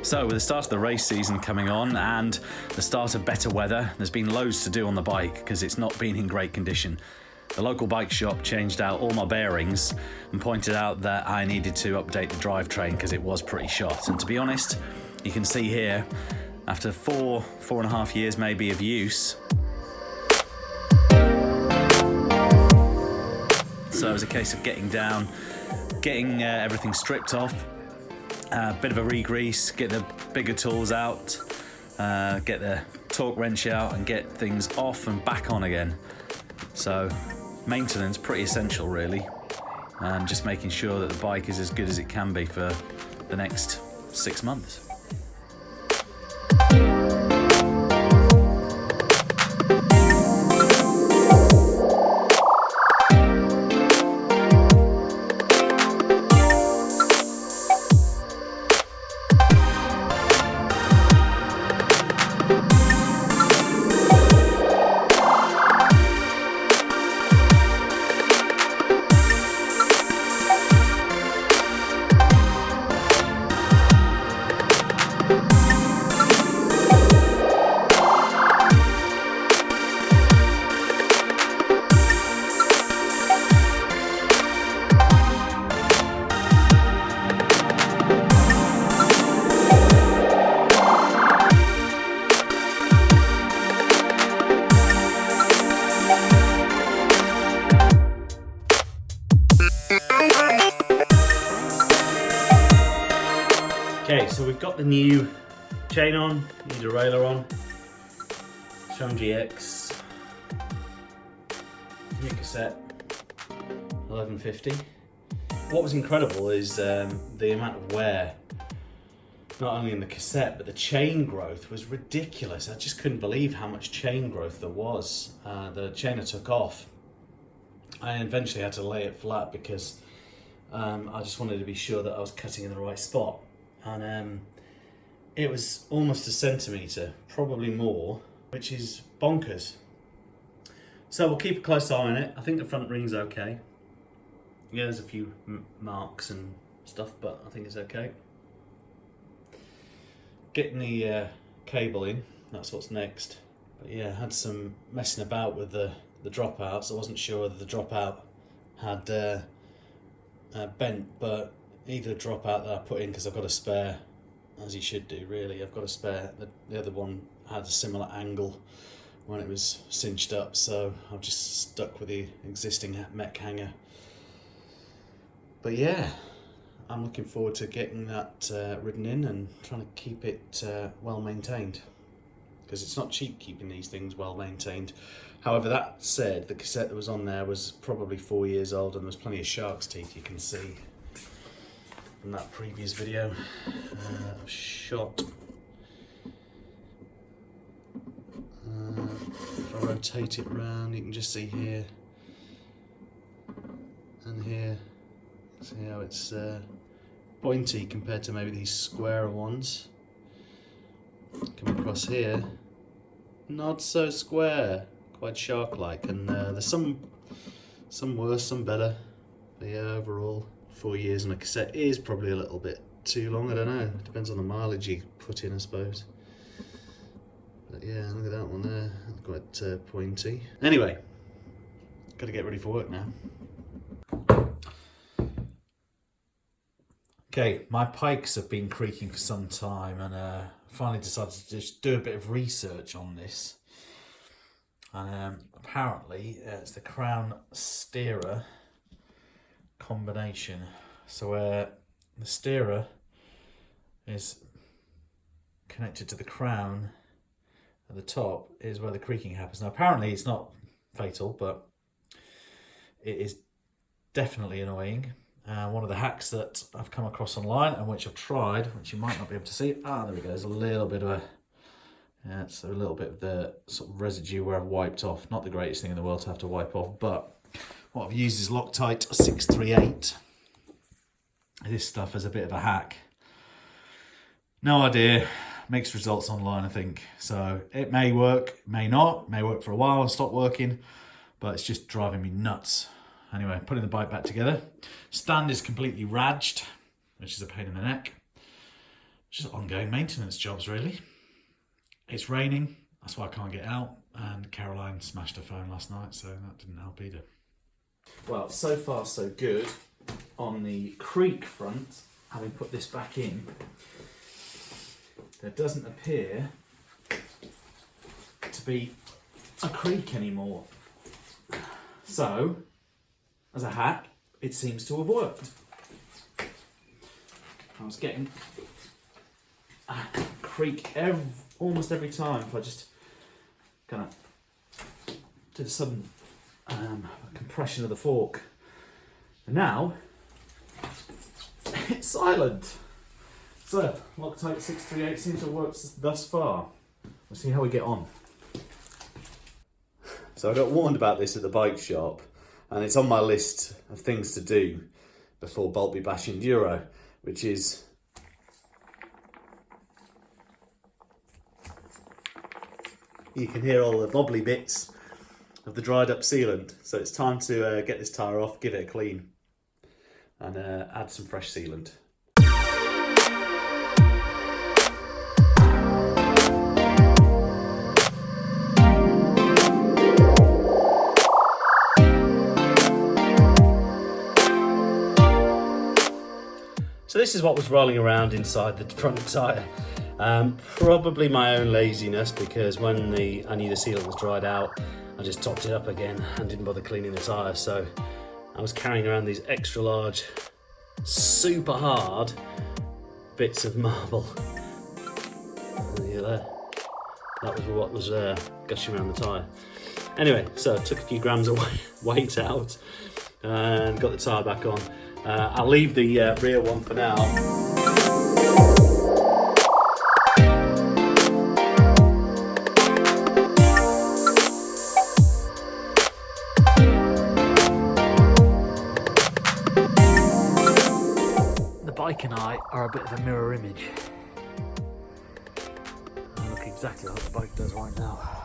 So with the start of the race season coming on and the start of better weather, there's been loads to do on the bike because it's not been in great condition. The local bike shop changed out all my bearings and pointed out that I needed to update the drivetrain because it was pretty shot. And to be honest, you can see here, after four and a half years maybe of use, so it was a case of getting down, getting everything stripped off, a bit of a re-grease, get the bigger tools out, get the torque wrench out and get things off and back on again. So maintenance, pretty essential really, and just making sure that the bike is as good as it can be for the next 6 months. Okay, so we've got the new chain on, new derailleur on, Shun GX, new cassette, 1150. What was incredible is the amount of wear, not only in the cassette, but the chain growth was ridiculous. I just couldn't believe how much chain growth there was. The chainer took off. I eventually had to lay it flat because I just wanted to be sure that I was cutting in the right spot. And it was almost a centimetre, probably more, which is bonkers. So we'll keep a close eye on it. I think the front ring's okay. Yeah, there's a few marks and stuff, but I think it's okay. Getting the cable in, that's what's next. But yeah, I had some messing about with the dropouts. I wasn't sure whether the dropout had bent, but either dropout that I put in, because I've got a spare, as you should do really, I've got a spare. The other one had a similar angle when it was cinched up, so I've just stuck with the existing mech hanger. But yeah, I'm looking forward to getting that ridden in and trying to keep it well maintained, because it's not cheap keeping these things well maintained. However, that said, the cassette that was on there was probably 4 years old, and there was plenty of shark's teeth, you can see from that previous video shot. If I rotate it round, you can just see here and here, see how it's pointy compared to maybe these squarer ones. Come across here, not so square, quite shark-like, and there's some worse, some better. But yeah, overall, 4 years on a cassette is probably a little bit too long. I don't know, it depends on the mileage you put in, I suppose. But yeah, look at that one there, quite pointy. Anyway, got to get ready for work now. Okay, my pikes have been creaking for some time, and finally decided to just do a bit of research on this. And apparently it's the crown steerer combination. So where the steerer is connected to the crown at the top is where the creaking happens. Now apparently it's not fatal, but it is definitely annoying. One of the hacks that I've come across online and which I've tried, which you might not be able to see, there we go, there's a little bit of a, yeah, it's a little bit of the sort of residue where I've wiped off. Not the greatest thing in the world to have to wipe off, but what I've used is Loctite 638. This stuff is a bit of a hack. No idea, mixed results online I think. So it may work, may not, may work for a while and stop working, but it's just driving me nuts. Anyway, putting the bike back together. Stand is completely radged, which is a pain in the neck. Just ongoing maintenance jobs really. It's raining, that's why I can't get out, and Caroline smashed her phone last night, so that didn't help either. Well, so far so good on the creak front, having put this back in. There doesn't appear to be a creak anymore. So, as a hack, it seems to have worked. I was getting a creak almost every time if I just kind of did a sudden compression of the fork. And now it's silent. So Loctite 638 seems to have worked thus far. We'll see how we get on. So I got warned about this at the bike shop, and it's on my list of things to do before Boltby Bash Enduro, which is you can hear all the bobbly bits of the dried up sealant. So it's time to get this tyre off, give it a clean, and add some fresh sealant. So this is what was rolling around inside the front tyre. Probably my own laziness, because when I knew the sealant was dried out, I just topped it up again and didn't bother cleaning the tyre. So I was carrying around these extra large, super hard bits of marble. There. That was what was gushing around the tyre. Anyway, so I took a few grams of weight out and got the tyre back on. I'll leave the rear one for now. The bike and I are a bit of a mirror image. I look exactly like the bike does right now.